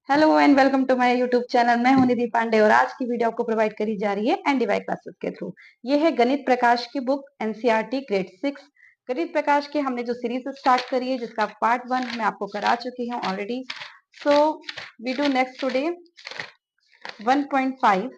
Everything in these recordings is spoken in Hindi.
Hello and welcome to my YouTube channel. मैं हूं निधि पांडे और आज की वीडियो आपको प्रोवाइड करी जा रही है एनडीवाई क्लासेस के थ्रू। ये है गणित प्रकाश की बुक एनसीईआरटी ग्रेड 6। गणित प्रकाश की हमने जो सीरीज स्टार्ट करी है जिसका पार्ट 1 मैं आपको करा चुकी हूं already. So we do next today 1.5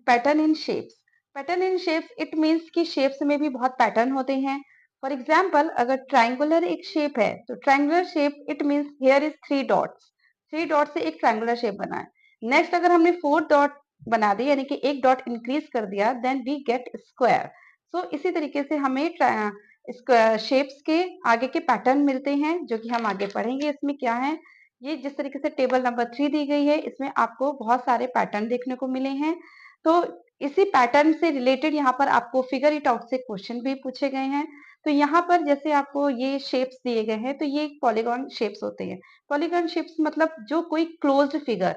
pattern in shapes. Pattern in shapes it means कि शेप्स में भी बहुत पैटर्न होते हैं। फॉर एग्जाम्पल अगर ट्राइंगुलर एक शेप है तो triangular shape it means here is 3 dots. 3 dot से एक ट्राइंगुलर शेप बना है। नेक्स्ट अगर हमने 4 डॉट बना दी यानी कि एक डॉट इंक्रीज कर दिया देन वी गेट स्क्वायर। सो इसी तरीके से हमें शेप्स के आगे के पैटर्न मिलते हैं जो कि हम आगे पढ़ेंगे। इसमें क्या है, ये जिस तरीके से टेबल नंबर 3 दी गई है इसमें आपको बहुत सारे पैटर्न देखने को मिले हैं। तो इसी पैटर्न से रिलेटेड यहाँ पर आपको फिगर इट आउट से क्वेश्चन भी पूछे गए हैं। तो यहाँ पर जैसे आपको ये शेप्स दिए गए हैं तो ये पॉलीगॉन शेप्स होते हैं। पॉलीगॉन शेप्स मतलब जो कोई क्लोज्ड फिगर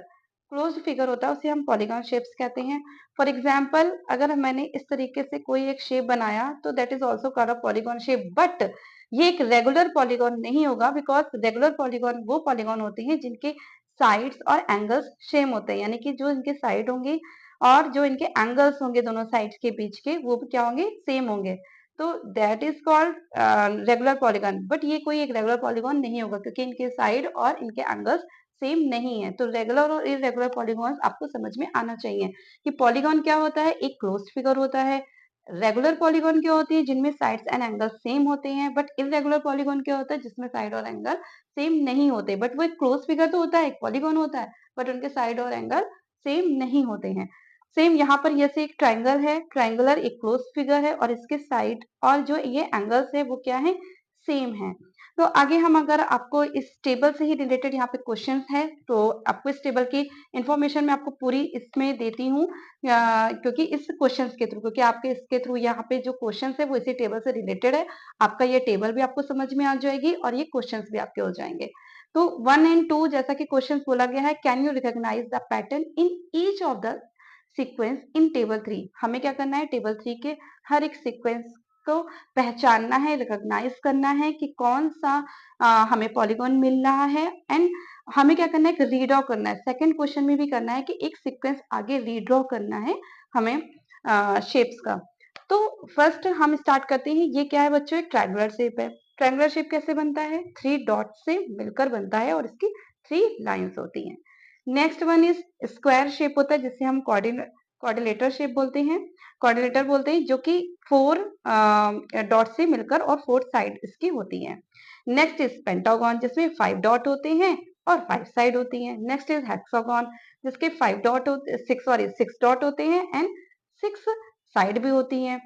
होता है उसे हम पॉलीगॉन शेप्स कहते हैं। फॉर एग्जाम्पल अगर मैंने इस तरीके से कोई एक शेप बनाया तो that is also called a polygon shape, but ये एक रेगुलर पॉलीगॉन नहीं होगा बिकॉज रेगुलर पॉलीगॉन वो पॉलीगॉन होते हैं जिनके साइड्स और एंगल्स सेम होते हैं, यानी कि जो इनके साइड होंगे और जो इनके एंगल्स होंगे दोनों साइड्स के बीच के वो भी क्या होंगे, सेम होंगे। तो that is called regular polygon. But ये कोई एक रेगुलर पॉलीगॉन नहीं होगा क्योंकि इनके साइड और इनके एंगल्स सेम नहीं है। तो रेगुलर और इरेगुलर पॉलीगॉन्स आपको समझ में आना चाहिए कि पॉलीगॉन क्या होता है, एक क्लोज्ड फिगर होता है। रेगुलर पॉलीगॉन क्या होती है, जिनमें साइड्स एंड एंगल सेम होते हैं। बट इरेगुलर पॉलीगॉन क्या होता है, जिसमें साइड और एंगल सेम नहीं होते। बट वो एक क्लोज फिगर तो होता है, एक पॉलीगॉन होता है, बट उनके साइड और एंगल सेम नहीं होते हैं। सेम यहाँ पर जैसे एक ट्राइंगल है, ट्राइंगुलर एक क्लोज फिगर है और इसके साइड और जो ये एंगल्स है वो क्या है, सेम है। तो आगे हम अगर आपको इस टेबल से ही रिलेटेड यहाँ पे क्वेश्चन है तो आपको इस टेबल की इंफॉर्मेशन मैं आपको पूरी इसमें देती हूँ क्योंकि इस क्वेश्चन के थ्रू, क्योंकि आपके इसके थ्रू यहाँ पे जो क्वेश्चन है वो इसी टेबल से रिलेटेड है। आपका ये टेबल भी आपको समझ में आ जाएगी और ये क्वेश्चन भी आपके हो जाएंगे। तो 1 एंड 2 जैसा कि क्वेश्चन बोला गया है, can you recognize the pattern in each of the sequence in table 3। हमें क्या करना है, टेबल 3 के हर एक सीक्वेंस को पहचानना है, रिकॉग्नाइज करना है कि कौन सा हमें पॉलीगॉन मिल रहा है। एंड हमें क्या करना है, रीड्रॉ करना है। सेकंड क्वेश्चन में भी करना है कि एक सीक्वेंस आगे रीड्रॉ करना है हमें शेप्स का। तो फर्स्ट हम स्टार्ट करते हैं। ये क्या है बच्चों, एक ट्रायंगुलर शेप है। ट्रायंगुलर शेप कैसे बनता है, 3 डॉट से मिलकर बनता है और इसकी 3 लाइंस होती हैं। Next one is square shape होता है जिसे हम कोऑर्डिनेटर शेप बोलते हैं, कोऑर्डिनेटर बोलते हैं, जो कि 4 डॉट से मिलकर और 4 साइड इसकी होती है। नेक्स्ट इज पेंटागन जिसमें 5 डॉट होते हैं और 5 साइड होती हैं। नेक्स्ट इज हेक्सागन जिसके 5 डॉट होते 6 डॉट होते हैं एंड 6 साइड भी होती हैं।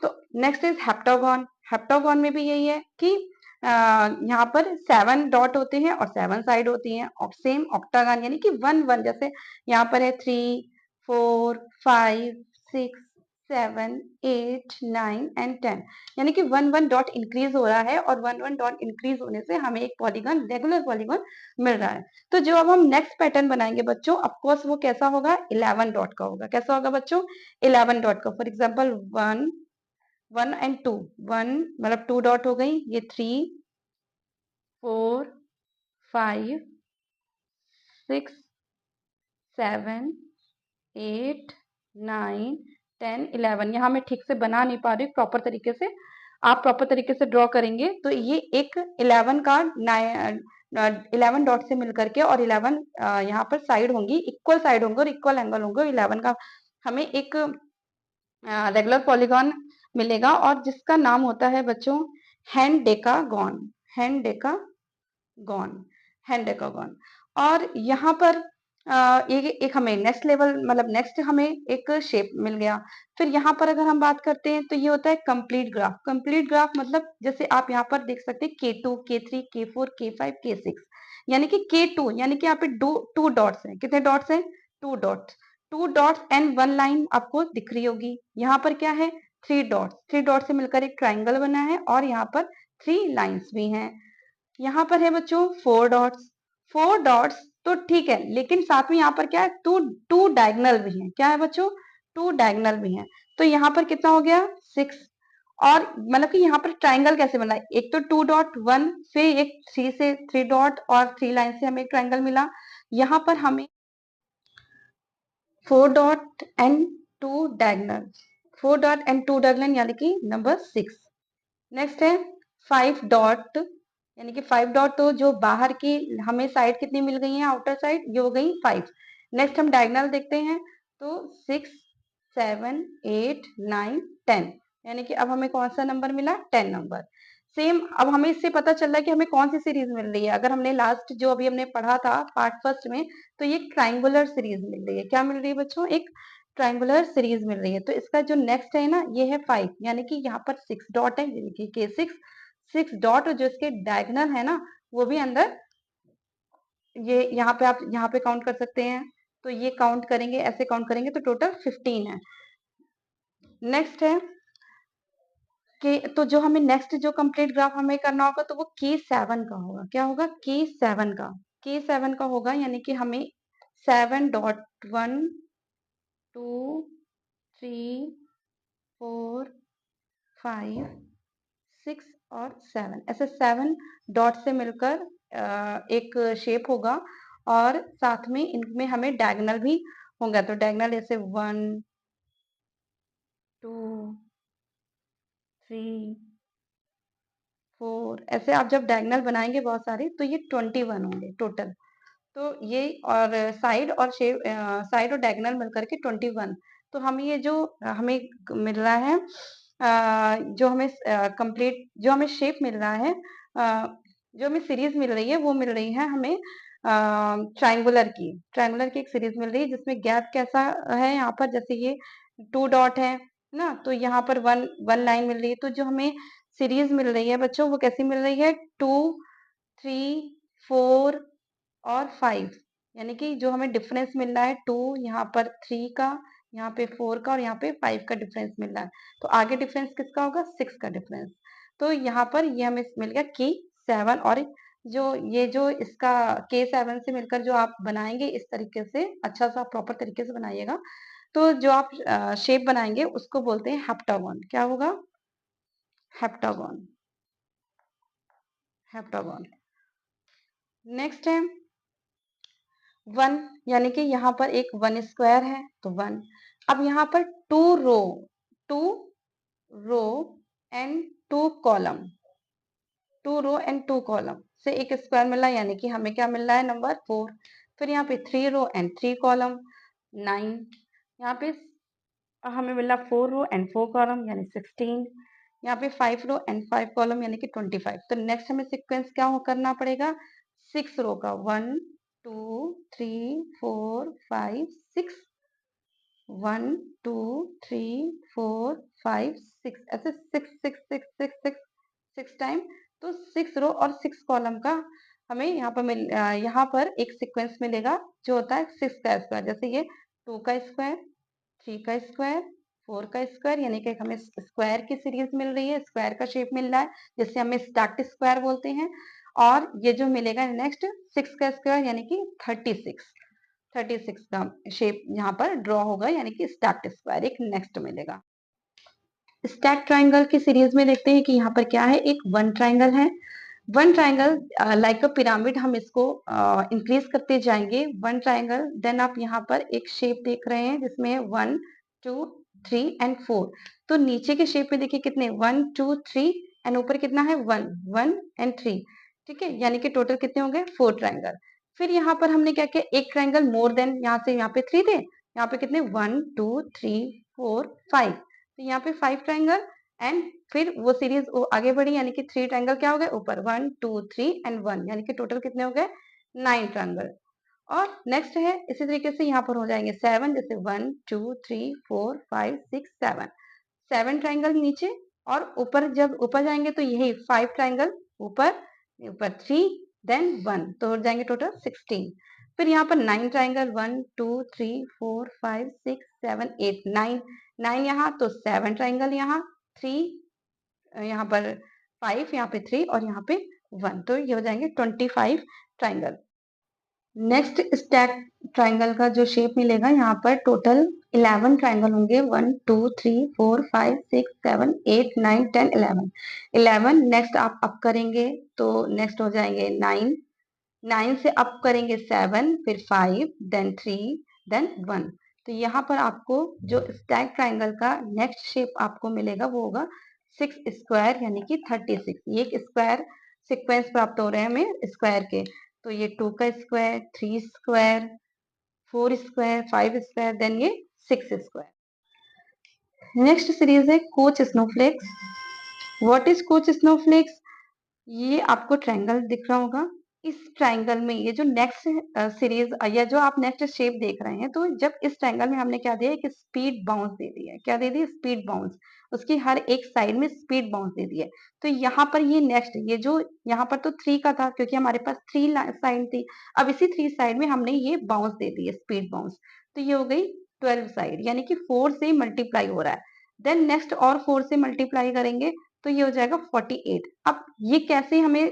तो नेक्स्ट इज हेप्टागन। हेप्टागन में भी यही है कि यहाँ पर 7 डॉट होते हैं और 7 साइड होती हैं। और सेम ऑक्टागन यानी कि 1 1 जैसे यहाँ पर है 3 4 5 6 7 8 9 एंड 10, यानी कि 1 1 डॉट इंक्रीज हो रहा है और 1 1 डॉट इंक्रीज होने से हमें एक पॉलीगन, रेगुलर पॉलीगन मिल रहा है। तो जो अब हम नेक्स्ट पैटर्न बनाएंगे बच्चों, ऑफकोर्स वो कैसा होगा, 11 डॉट का होगा। कैसा होगा बच्चों, 11 डॉट का। फॉर एग्जाम्पल 1 एंड 2, 1 मतलब 2 डॉट हो गई, ये 3 4 5 6 7 8 9 10 11। यहाँ मैं ठीक से बना नहीं पा रही प्रॉपर तरीके से, आप प्रॉपर तरीके से ड्रॉ करेंगे तो ये एक 11 का 11 डॉट से मिलकर के और 11 यहाँ पर साइड होंगी, इक्वल साइड होंगे और इक्वल एंगल होंगे। 11 का हमें एक रेगुलर पॉलीगॉन मिलेगा और जिसका नाम होता है बच्चों हेंडेकागॉन। हेंडेकागॉन हेंडेकागॉन। और यहाँ पर एक हमें नेक्स्ट लेवल मतलब नेक्स्ट हमें एक शेप मिल गया। फिर यहाँ पर अगर हम बात करते हैं तो ये होता है कंप्लीट ग्राफ। कंप्लीट ग्राफ मतलब जैसे आप यहाँ पर देख सकते हैं K2 K3 K4 K5 K6, यानी कि K2 यानी कि यहाँ पे टू डॉट्स हैं। कितने डॉट्स हैं, 2 डॉट्स। 2 डॉट्स एंड 1 लाइन आपको दिख रही होगी। यहाँ पर क्या है, 3 डॉट्स। 3 डॉट से मिलकर एक ट्राइंगल बना है और यहाँ पर 3 लाइन्स भी हैं। यहाँ पर है बच्चों 4 डॉट्स। 4 डॉट्स तो ठीक है, लेकिन साथ में यहाँ पर क्या है, टू डायगनल भी है। क्या है बच्चों, 2 डायगनल भी हैं। तो यहाँ पर कितना हो गया, 6। और मतलब कि यहाँ पर ट्राइंगल कैसे बना, एक तो 2.1, फिर एक 3 से 3 डॉट और 3 लाइन से हमें एक ट्राइंगल मिला। यहाँ पर हमें 4 dot and 2 diagonal, 4 dot and 2 diagonal यानी कि नंबर 6। नेक्स्ट है 5 डॉट, यानी कि 5 डॉट तो जो बाहर की हमें साइड कितनी मिल गई है, आउटर साइड, ये हो गई 5। नेक्स्ट हम डायगोनल देखते हैं तो 6 7 8 9 10, यानी कि अब हमें कौन सा नंबर मिला, 10 नंबर। सेम अब हमें इससे पता चल रहा है कि हमें कौन सी सीरीज मिल रही है। अगर हमने लास्ट जो अभी हमने पढ़ा था पार्ट फर्स्ट में, तो ये ट्राइंगुलर सीरीज मिल रही है। क्या मिल रही है बच्चों, एक ट्राइंगुलर सीरीज मिल रही है। तो इसका जो नेक्स्ट है ना, ये है 5, यानी कि यहाँ पर 6 डॉट है, यानी कि K6 डॉट, और जो इसके डायगोनल है ना वो भी अंदर, ये यहाँ पे आप यहाँ पे काउंट कर सकते हैं। तो ये काउंट करेंगे, ऐसे काउंट करेंगे तो टोटल 15 है। नेक्स्ट है कि तो जो हमें नेक्स्ट जो कंप्लीट ग्राफ हमें करना होगा तो वो K7 का होगा। क्या होगा, K7 का, K7 का होगा, यानी कि हमें 7.1 2 3 4 5 6 और 7, ऐसे 7 डॉट से मिलकर एक शेप होगा, और साथ में इनमें हमें डायगोनल भी होगा। तो डायगोनल ऐसे 1 2 3 4, ऐसे आप जब डायगोनल बनाएंगे बहुत सारे तो ये 21 होंगे टोटल। तो ये और साइड और शेप, साइड और डायगोनल मिलकर के 21। तो हम ये जो हमें मिल रहा है, जो हमें कंप्लीट जो हमें शेप मिल रहा है, जो हमें सीरीज मिल रही है वो मिल रही है हमें ट्राइंगुलर की एक सीरीज मिल रही है, जिसमें गैप कैसा है यहाँ पर, जैसे ये 2 डॉट है ना, तो यहाँ पर वन लाइन मिल रही है। तो जो हमें सीरीज मिल रही है बच्चों वो कैसी मिल रही है, 2 3 4 और 5, यानी कि जो हमें डिफरेंस मिल रहा है 2, यहाँ पर 3 का, यहाँ पे 4 का और यहाँ पे 5 का डिफरेंस मिल रहा है। तो आगे डिफरेंस किसका होगा, 6 का डिफरेंस। तो यहाँ पर ये हमें मिल गया K7। और जो इसका K7 से मिलकर जो आप बनाएंगे इस तरीके से, अच्छा सा प्रॉपर तरीके से बनाइएगा, तो जो आप शेप बनाएंगे उसको बोलते हैं हेप्टागोन। क्या होगा, हेप्टागोन, हेप्टागोन। नेक्स्ट है 1, यानी कि यहाँ पर एक 1 स्क्वायर है तो 1। अब यहाँ पर 2 row and 2 column, 2 row and 2 column से एक स्क्वायर मिला, यानी कि हमें क्या मिल रहा है, नंबर 4। फिर यहाँ पे 3 रो एंड 3 कॉलम, 9। यहाँ पे हमें मिला 4 रो एंड 4 कॉलम यानी 16। यहाँ पे 5 रो एंड 5 कॉलम यानी कि 25। तो नेक्स्ट हमें सीक्वेंस क्या करना पड़ेगा, 6 रो का, 1 2 3 4 5 6, 1 2 3 4 5 6, ऐसे 6 6 6 6 6 6 टाइम। तो 6 रो और 6 कॉलम का हमें यहाँ पर एक सीक्वेंस मिलेगा जो होता है 6 का स्क्वायर। जैसे ये 2 का स्क्वायर, 3 का स्क्वायर, 4 का स्क्वायर, यानी कि हमें स्क्वायर की सीरीज मिल रही है, स्क्वायर का शेप मिल रहा है, जिससे हमें स्टैक्ड स्क्वायर बोलते हैं। और ये जो मिलेगा नेक्स्ट 6 का स्क्वायर यानी कि 36 का शेप यहाँ पर ड्रॉ होगा, यानी कि स्टैक्ड स्क्वायर एक नेक्स्ट मिलेगा। स्टैक ट्राइंगल की सीरीज में देखते हैं कि यहाँ पर क्या है, एक वन ट्राइंगल है। वन ट्राइंगल लाइक अ पिरामिड, हम इसको इंक्रीज करते जाएंगे। वन ट्राइंगल, देन आप यहाँ पर एक शेप देख रहे हैं जिसमें 1 2 3 एंड 4। तो नीचे के शेप में देखिए कितने, 1 2 3 एंड ऊपर कितना है, 1 1 एंड 3। ठीक है, यानी कि टोटल कितने हो गए, 4 ट्राइंगल। फिर यहाँ पर हमने क्या किया, एक ट्राइंगल मोर देन, यहाँ से यहाँ पे 3 थे, यहाँ पे कितने, 1 2 3 4 5। तो यहाँ पे 5 ट्राइंगल, एंड फिर वो सीरीज आगे बढ़ी, यानी कि 3 ट्राइंगल क्या हो गए ऊपर, 1 2 3 एंड 1, यानी कि टोटल कितने हो गए, 9 ट्राइंगल। और नेक्स्ट है इसी तरीके से यहाँ पर हो जाएंगे 7, जैसे 1 2 3 4 5 6 7, 7 ट्राइंगल नीचे। और ऊपर जब ऊपर जाएंगे तो यही 5 ट्राइंगल ऊपर, ऊपर 3 देन 1, तो हो जाएंगे टोटल 16। फिर यहाँ पर 9 ट्राइंगल, 1 2 3 4 5 6 7 8 9, 9 यहाँ, तो 7 ट्राइंगल यहाँ, 3 यहाँ पर, 5 यहाँ पे 3 और यहाँ पे 1, तो ये हो जाएंगे 25 ट्राइंगल। नेक्स्ट स्टैक ट्राइंगल का जो शेप मिलेगा, यहाँ पर टोटल 11 ट्राइंगल होंगे। 1 2 3 4 5 6 7 8 9 10 11 11। नेक्स्ट आप अप करेंगे तो नेक्स्ट हो जाएंगे 9, 9 से अप करेंगे 7, फिर 5, देन 3, देन 1। तो यहाँ पर आपको जो स्टैक ट्राइंगल का नेक्स्ट शेप आपको मिलेगा वो होगा 6 स्क्वायर, यानी कि 36। ये एक स्क्वायर सीक्वेंस प्राप्त हो रहे हैं हमें स्क्वायर के। तो ये 2 का square, 3 square, 4 square, 5 square, then ये 6 स्क्वायर। नेक्स्ट सीरीज है Koch snowflakes. What is Koch snowflakes? ये आपको ट्रायंगल दिख रहा होगा। इस ट्रायंगल में ये जो नेक्स्ट सीरीज या जो आप नेक्स्ट शेप देख रहे हैं, तो जब इस ट्रायंगल में हमने क्या दिया है कि स्पीड बाउंस दे दी है। क्या दे दी? Speed bounce. उसकी हर एक साइड में स्पीड बाउंस दे दी है। तो यहाँ पर ये नेक्स्ट, ये जो यहाँ पर तो 3 का था क्योंकि हमारे पास 3 साइड थी। अब इसी 3 साइड में हमने ये बाउंस दे दी है, स्पीड बाउंस। तो ये हो गई 12 साइड, यानी कि 4 से मल्टीप्लाई हो रहा है। देन नेक्स्ट और 4 से मल्टीप्लाई करेंगे तो ये हो जाएगा 48। अब ये कैसे हमें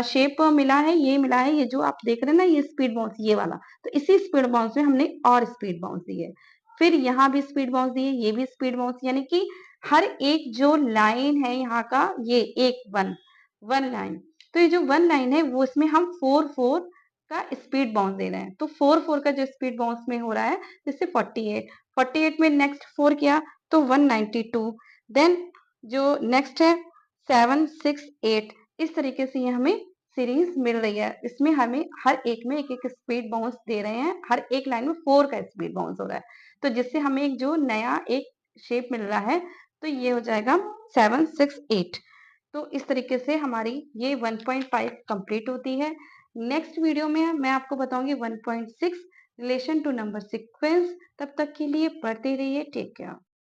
शेप मिला है? ये मिला है, ये जो आप देख रहे हैं ना, ये स्पीड बाउंस, ये वाला। तो इसी स्पीड बाउंस में हमने और स्पीड बाउंस दी है। फिर यहाँ भी स्पीड बाउंस दी है, ये भी स्पीड बाउंस, यानी कि हर एक जो लाइन है यहाँ का, ये एक वन लाइन। तो ये जो वन लाइन है वो इसमें हम 4 का स्पीड बाउंस दे रहे हैं। तो 4 का जो स्पीड बाउंस में हो रहा है, जैसे 48 में नेक्स्ट 4 किया तो 192। देन जो नेक्स्ट है 7 6 8। इस तरीके से ये हमें सीरीज मिल रही है। इसमें हमें हर एक में एक एक स्पीड बाउंस दे रहे हैं। हर एक लाइन में 4 का स्पीड बाउंस हो रहा है। तो जिससे हमें एक जो नया एक शेप मिल रहा है, तो ये हो जाएगा 7 6 8। तो इस तरीके से हमारी ये 1.5 कंप्लीट होती है। नेक्स्ट वीडियो में मैं आपको बताऊंगी 1.6 रिलेशन टू नंबर सीक्वेंस। तब तक के लिए पढ़ते रहिए। Take care.